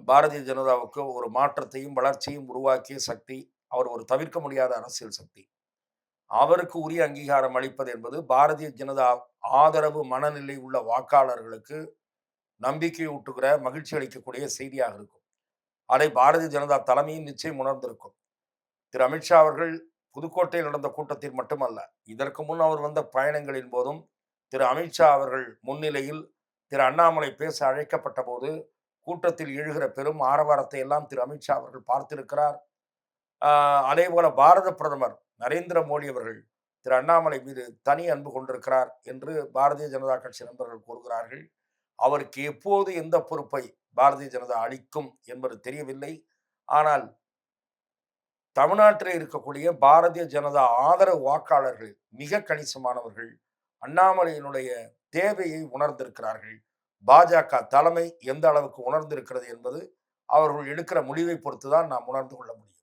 பாரதிய ஜனதாவுக்கு ஒரு மாற்றத்தையும் வளர்ச்சியும் உருவாக்கிய சக்தி. அவர் ஒரு தவிர்க்க முடியாத அரசியல் சக்தி. அவருக்கு உரிய அங்கீகாரம் அளிப்பது என்பது பாரதிய ஜனதா ஆதரவு மனநிலை உள்ள வாக்காளர்களுக்கு நம்பிக்கை ஊட்டுகிற, மகிழ்ச்சி அளிக்கக்கூடிய செய்தியாக இருக்கும். அதை பாரதிய ஜனதா தலைமையும் நிச்சயம் உணர்ந்திருக்கும். திரு அமித்ஷா அவர்கள் புதுக்கோட்டையில் நடந்த கூட்டத்தில் மட்டுமல்ல, இதற்கு முன் அவர் வந்த பயணங்களின் போதும் திரு அமித்ஷா அவர்கள் முன்னிலையில் திரு அண்ணாமலை பேச அழைக்கப்பட்ட போது கூட்டத்தில் எழுகிற பெரும் ஆரவாரத்தை எல்லாம் திரு அமித்ஷா அவர்கள் பார்த்திருக்கிறார். அதே போல பாரத பிரதமர் நரேந்திர மோடி அவர்கள் திரு அண்ணாமலை மீது தனி அன்பு கொண்டிருக்கிறார் என்று பாரதிய ஜனதா கட்சி நண்பர்கள் கூறுகிறார்கள். அவருக்கு எப்போது எந்த பொறுப்பை பாரதிய ஜனதா அளிக்கும் என்பது தெரியவில்லை. ஆனால் தமிழ்நாட்டில் இருக்கக்கூடிய பாரதிய ஜனதா ஆதரவு வாக்காளர்கள் மிக கணிசமானவர்கள் அண்ணாமலையினுடைய தேவையை உணர்ந்திருக்கிறார்கள். பாஜக தலைமை எந்த அளவுக்கு உணர்ந்திருக்கிறது என்பது அவர்கள் எடுக்கிற முடிவை பொறுத்து தான் நாம் உணர்ந்து கொள்ள முடியும்.